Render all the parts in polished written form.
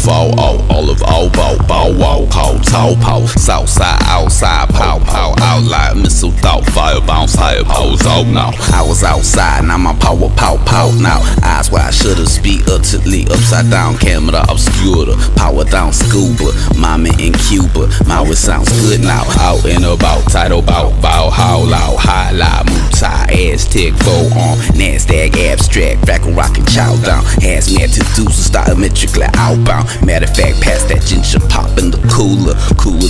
fall out, all of all bow wow, call tall pow, south side, outside, pow out like missile thought, fire bounce higher, powers out now. I was outside, now my power pow now. Eyes wide, should've speak utterly upside down, camera obscura, power down scuba, mama in Cuba, my it sounds good now. Out and about, title bout, bow, how loud, high loud, Mutai, Aztec, forearm, Nasdaq, abstract, vacuum rockin' chow down, hazmat to deuces, diametrically outbound. Matter of fact, pass that ginger pop in the cooler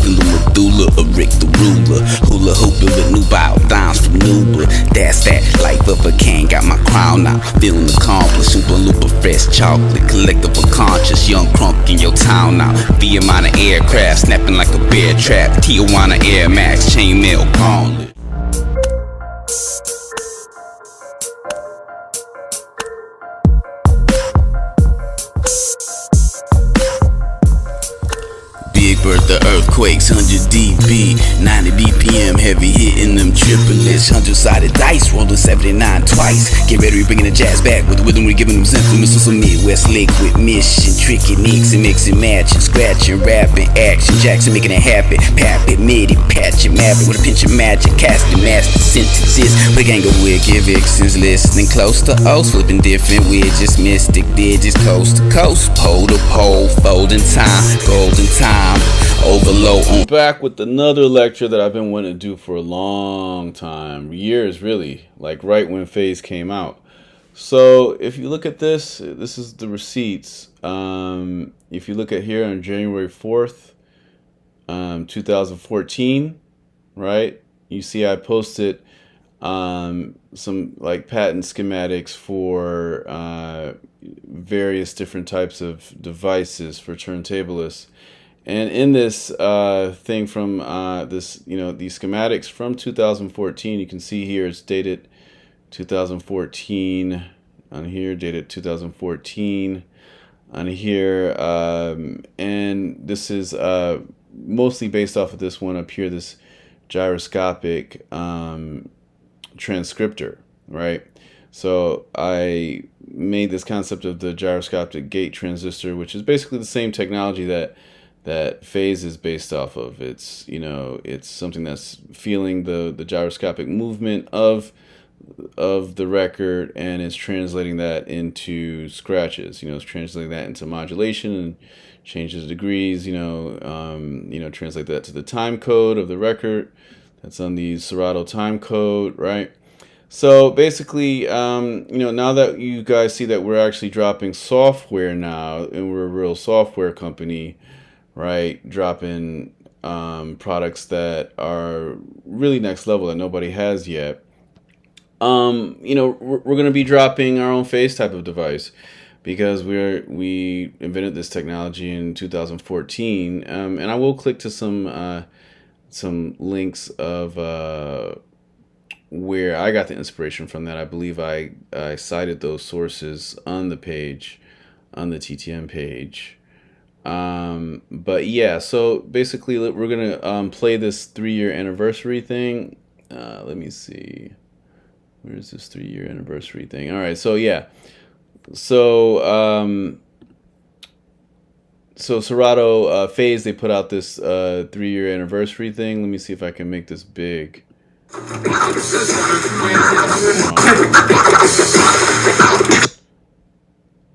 than the medulla of Rick the ruler, hula hooping with new bow downs from Newbert. That's that life of a king, got my crown now, feeling accomplished, super looper fresh chocolate, collectible conscious, young crunk in your town now. Via minor aircraft, snapping like a bear trap, Tijuana Air Max, chainmail gauntlet. Big Bertha earthquakes, 100 dB, 90 BPM, heavy hitting them triplets, 100-sided dice, rolling 79 twice. Get ready, we bringing the jazz back with the rhythm, we giving them influence on some Midwest liquid mission, tricky nicks and mixing, matching, scratching, rapping, action, Jackson making it happen, pap it, midi, patch it, map it with a pinch of magic, casting master sentences, with a gang of wicked vixens, listening close to O's, flipping different widgets, mystic digits, coast to coast, pole to pole, folding time, golden time. Overload on. Back with another lecture that I've been wanting to do for a long time, years really, like right when Phase came out. So if you look at this is the receipts. If you look at here on January 4th, 2014, right? You see I posted some like patent schematics for various different types of devices for turntablists. And in this thing from these schematics from 2014, you can see here it's dated 2014 on here, dated 2014 on here, and this is mostly based off of this one up here, this gyroscopic transcriptor, right? So I made this concept of the gyroscopic gate transistor, which is basically the same technology that Phase is based off of. It's it's something that's feeling the gyroscopic movement of the record, and it's translating that into scratches. It's translating that into modulation and changes degrees. Translate that to the time code of the record. That's on the Serato time code, right? So basically, now that you guys see that we're actually dropping software now, and we're a real software company, right, dropping products that are really next level that nobody has yet. We're going to be dropping our own Phase type of device because we invented this technology in 2014. And I will click to some links of where I got the inspiration from that. I believe I cited those sources on the page, on the TTM page. But yeah, so basically we're gonna play this 3-year anniversary thing. Let me see, where's this 3-year anniversary thing? All right, so yeah, so Serato Phase, they put out this 3-year anniversary thing. Let me see if I can make this big.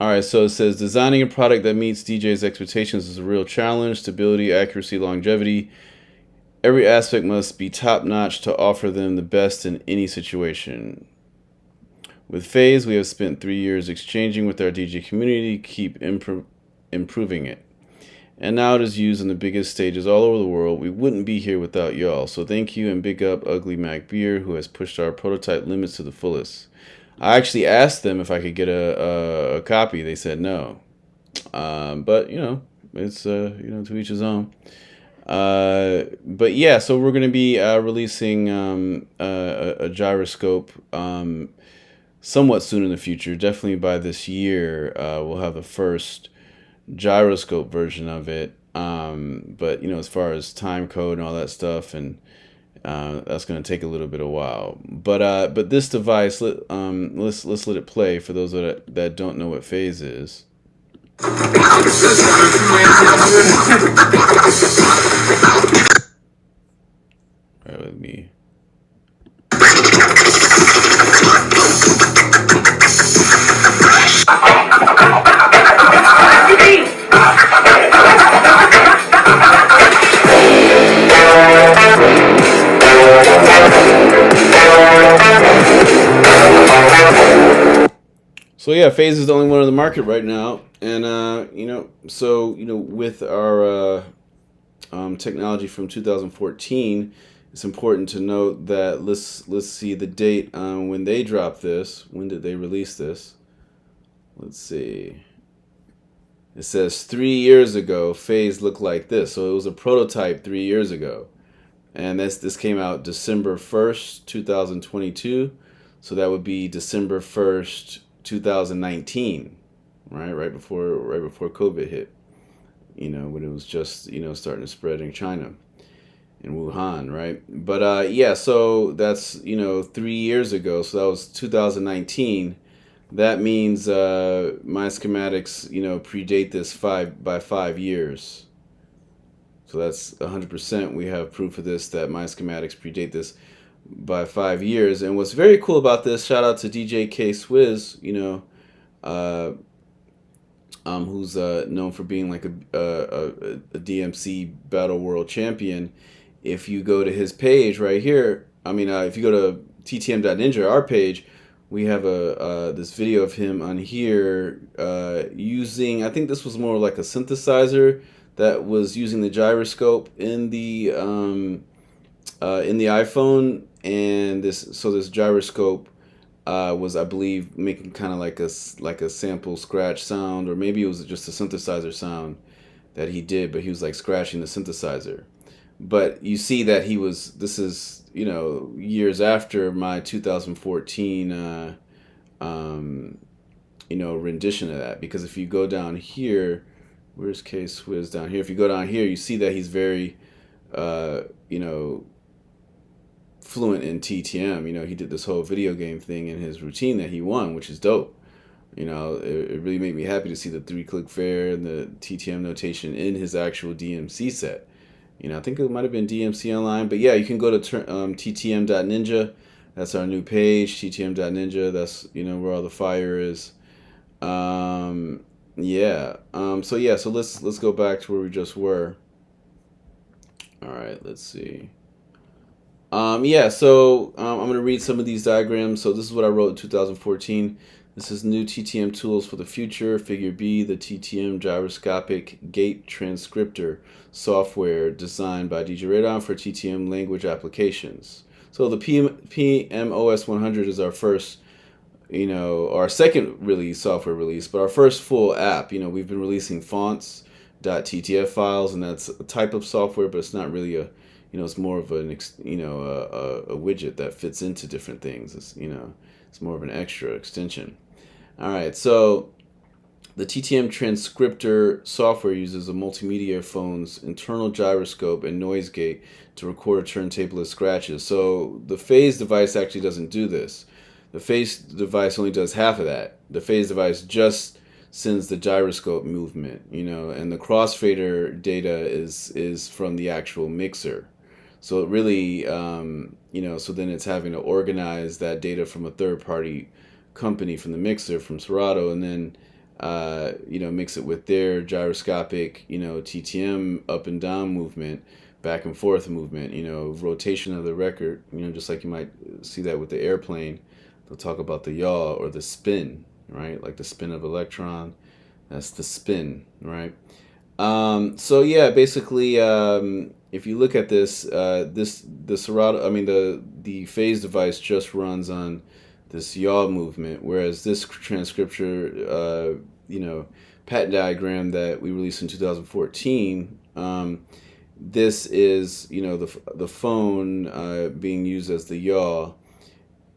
Alright, so it says, designing a product that meets DJ's expectations is a real challenge. Stability, accuracy, longevity. Every aspect must be top-notch to offer them the best in any situation. With Phase, we have spent 3 years exchanging with our DJ community to keep improving it. And now it is used on the biggest stages all over the world. We wouldn't be here without y'all. So thank you, and big up Ugly Mac Beer, who has pushed our prototype limits to the fullest. I actually asked them if I could get a copy. They said no. But it's to each his own. But yeah, so we're going to be releasing a gyroscope somewhat soon in the future. Definitely by this year, we'll have the first gyroscope version of it. But as far as time code and all that stuff, and that's going to take a little bit of while. But this device, let's let it play for those that don't know what Phase is. All right, let me. So yeah, Phase is the only one on the market right now, and with our technology from 2014, it's important to note that let's see the date when they dropped this. When did they release this? Let's see. It says 3 years ago, Phase looked like this. So it was a prototype 3 years ago, and this came out December 1st, 2022. So that would be December 1st, 2019, right? Right before COVID hit. When it was just starting to spread in China, in Wuhan, right? But yeah, so that's 3 years ago. So that was 2019. That means my schematics predate this by 5 years. So that's 100%. We have proof of this, that my schematics predate this by 5 years. And what's very cool about this, shout out to DJ K Swizz, who's known for being like a DMC Battle World Champion. If you go to his page right here, if you go to ttm.ninja, our page, we have this video of him on here using, I think this was more like a synthesizer that was using the gyroscope in the iPhone, and this gyroscope was, I believe, making kind of like a sample scratch sound, or maybe it was just a synthesizer sound that he did, but he was like scratching the synthesizer. But you see that this is years after my 2014 rendition of that, because if you go down here, where's K Swizz down here? If you go down here, you see that he's very fluent in TTM. He did this whole video game thing in his routine that he won, which is dope. It really made me happy to see the 3-click fair and the TTM notation in his actual DMC set. I think it might have been DMC Online, but yeah, you can go to ttm.ninja. That's our new page, ttm.ninja. That's where all the fire is. Yeah. So let's go back to where we just were. All right. Let's see. Yeah. So I'm gonna read some of these diagrams. So this is what I wrote in 2014. This is new TTM tools for the future. Figure B, the TTM Gyroscopic Gate Transcriptor software designed by DJ Raedawn for TTM language applications. So the PMOS 100 is our first, our second release, software release, but our first full app. We've been releasing fonts.ttf files, and that's a type of software, but it's not really it's more of a widget that fits into different things. It's more of an extra extension. All right, so the TTM transcriptor software uses a multimedia phone's internal gyroscope and noise gate to record a turntable of scratches. So the Phase device actually doesn't do this. The Phase device only does half of that. The Phase device just sends the gyroscope movement, and the crossfader data is from the actual mixer. So it really, so then it's having to organize that data from a third-party company, from the mixer, from Serato, and then, mix it with their gyroscopic, TTM up and down movement, back and forth movement, rotation of the record, just like you might see that with the airplane. They'll talk about the yaw or the spin, right? Like the spin of electron, that's the spin, right? So yeah, basically, if you look at this, the Serato, the Phase device just runs on this yaw movement, whereas this transcriptor, patent diagram that we released in 2014, this is the phone being used as the yaw,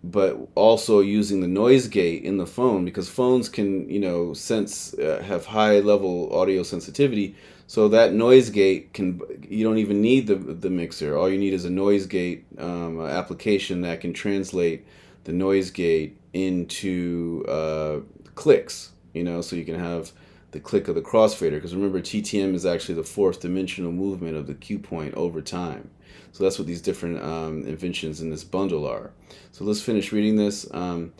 but also using the noise gate in the phone, because phones can sense have high level audio sensitivity. So that noise gate you don't even need the mixer. All you need is a noise gate application that can translate the noise gate into clicks. So you can have the click of the crossfader, because remember, TTM is actually the fourth dimensional movement of the cue point over time. So that's what these different inventions in this bundle are. So let's finish reading this. The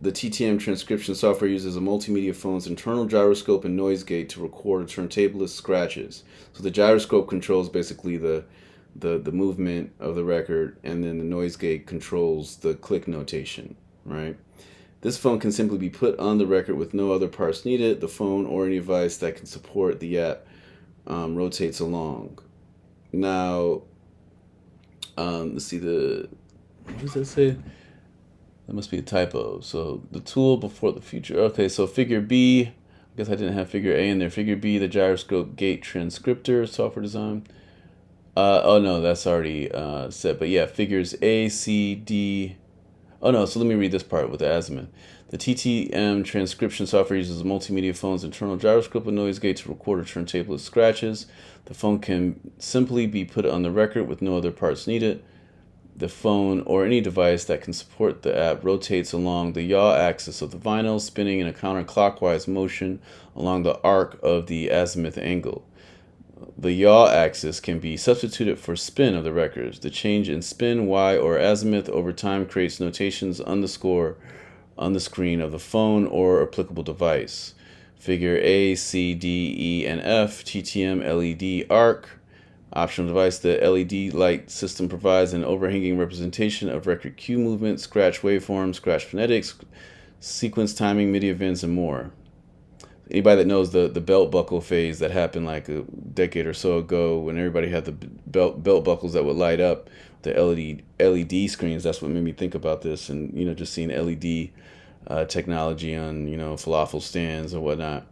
TTM transcription software uses a multimedia phone's internal gyroscope and noise gate to record a turntablist scratches. So the gyroscope controls basically the movement of the record, and then the noise gate controls the click notation, right? This phone can simply be put on the record with no other parts needed. The phone or any device that can support the app rotates along. Now, let's see what does that say? That must be a typo. So the tool before the feature. Okay, so figure B. I guess I didn't have figure A in there. Figure B, the gyroscope gate transcriptor software design. Oh no, that's already set. But yeah, figures A, C, D. Oh no, so let me read this part with the azimuth. The TTM transcription software uses a multimedia phone's internal gyroscope and noise gate to record a turntablist scratches. The phone can simply be put on the record with no other parts needed. The phone or any device that can support the app rotates along the yaw axis of the vinyl, spinning in a counterclockwise motion along the arc of the azimuth angle. The yaw axis can be substituted for spin of the records. The change in spin, Y, or azimuth over time creates notations on the screen of the phone or applicable device. Figure A, C, D, E, and F, TTM LED arc. Optional device, the LED light system provides an overhanging representation of record cue movement, scratch waveforms, scratch phonetics, sequence timing, MIDI events, and more. Anybody that knows the belt buckle phase that happened like a decade or so ago, when everybody had the belt buckles that would light up, the LED screens, that's what made me think about this. And just seeing LED technology on falafel stands and whatnot.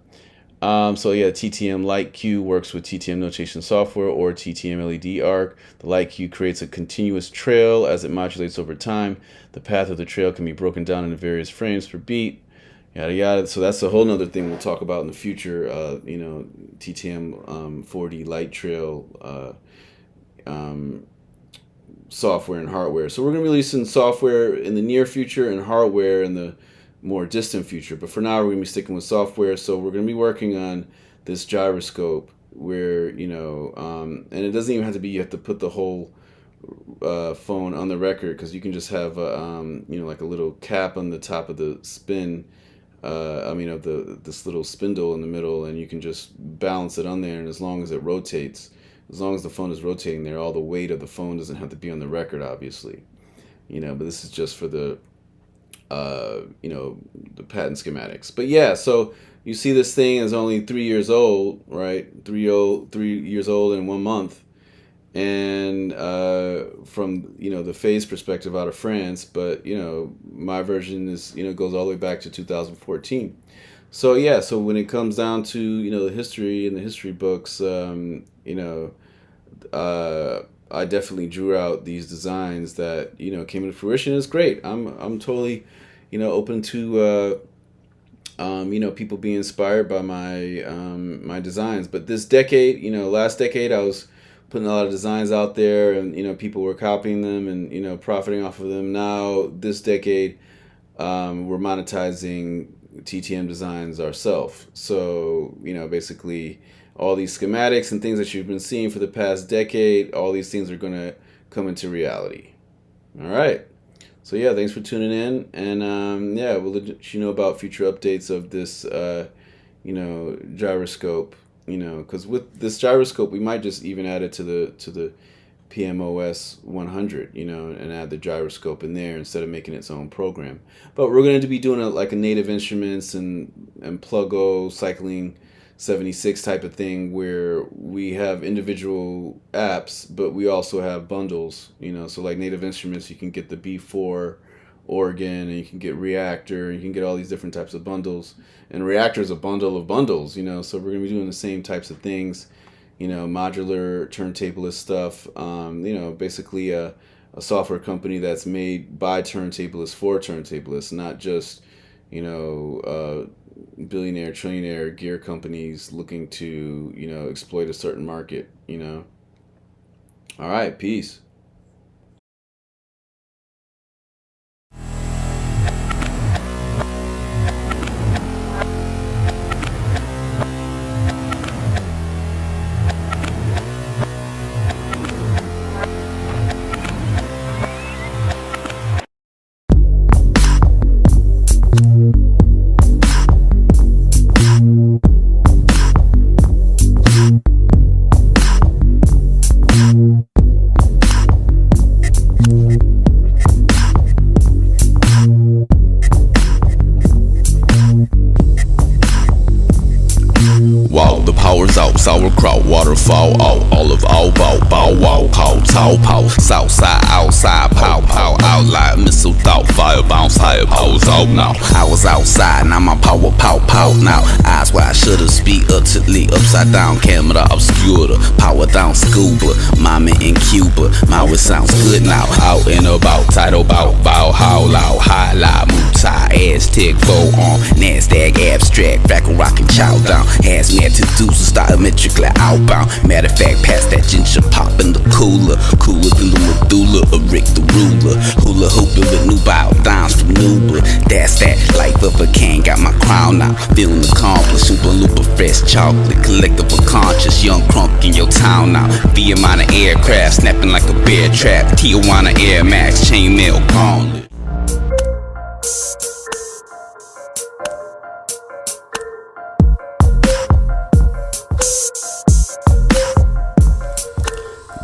So yeah, TTM light cue works with TTM notation software or TTM LED arc. The light cue creates a continuous trail as it modulates over time. The path of the trail can be broken down into various frames per beat. Yada yada. So that's a whole nother thing we'll talk about in the future. TTM 4D light trail software and hardware. So we're going to release some software in the near future and hardware in the more distant future. But for now, we're going to be sticking with software. So we're going to be working on this gyroscope where, and it doesn't even have to be, you have to put the whole phone on the record, because you can just have, like a little cap on the top of the spin. Of this little spindle in the middle, and you can just balance it on there, and as long as it rotates, as long as the phone is rotating there, all the weight of the phone doesn't have to be on the record, obviously. But this is just for the the patent schematics. But yeah, so you see this thing is only 3 years old, right? 3 years old in 1 month. And from the phase perspective out of France, but my version is goes all the way back to 2014. So yeah, so when it comes down to the history and the history books, I definitely drew out these designs that came into fruition. It's great. I'm totally open to people being inspired by my designs. But this decade, last decade, I was putting a lot of designs out there, and people were copying them and profiting off of them. Now this decade, we're monetizing TTM designs ourselves. So basically all these schematics and things that you've been seeing for the past decade, all these things are going to come into reality. All right. So yeah, thanks for tuning in, and we'll let you know about future updates of this gyroscope. Because with this gyroscope, we might just even add it to the PMOS 100, and add the gyroscope in there instead of making its own program. But we're going to be doing like a native instruments and Plug-O cycling 76 type of thing, where we have individual apps, but we also have bundles. So like native instruments, you can get the B4 organ, and you can get Reactor, and you can get all these different types of bundles. And Reactor is a bundle of bundles, so we're going to be doing the same types of things, modular turntablist stuff, basically a software company that's made by turntablists for turntablists, not just, billionaire, trillionaire gear companies looking to, exploit a certain market, All right, peace. crowd, waterfall, all of all, bow, wow, call, tall, pow, south side, outside, pow, outline, missile thought, fire bounce, higher powers out now. I was outside, now my power, pow, now. Eyes wide, should've speak utterly, upside down, camera obscura, power down, scuba, mama in Cuba, my it sounds good now. Out and about, title bow, how loud, high loud, Mutai, Aztec, forearm, NASDAQ, abstract, Frackle rockin', chow down, hazmat to deuces, diametrically outbound. Matter of fact, pass that ginger pop in the cooler than the medulla of Rick the ruler. Hula hooping with new bow downs from Nuba. That's that life of a king, got my crown now, feeling accomplished. Super looper, fresh chocolate, collective of conscious, young crunk in your town now. Via minor aircraft, snapping like a bear trap. Tijuana Air Max, chainmail gauntlet.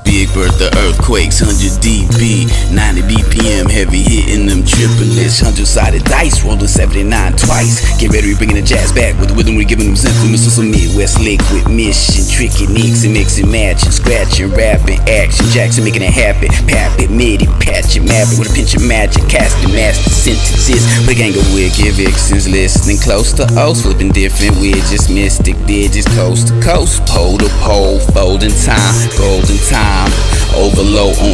Big Bertha earthquakes, 100 dB, 90 BPM, heavy hitting them triplets, 100-sided dice, rolling 79 twice. Get ready, we bringing the jazz back with the rhythm, we giving them sentiments to some Midwest liquid mission, tricky nicks and mixing, matching, scratching, rapping, action, Jackson making it happen, pap it, midi, patch it, map it with a pinch of magic, casting master sentences, with a gang of wicked vixens listening close to O's, flipping different widgets, mystic digits, coast to coast, pole to pole, folding time, golden time. Overload on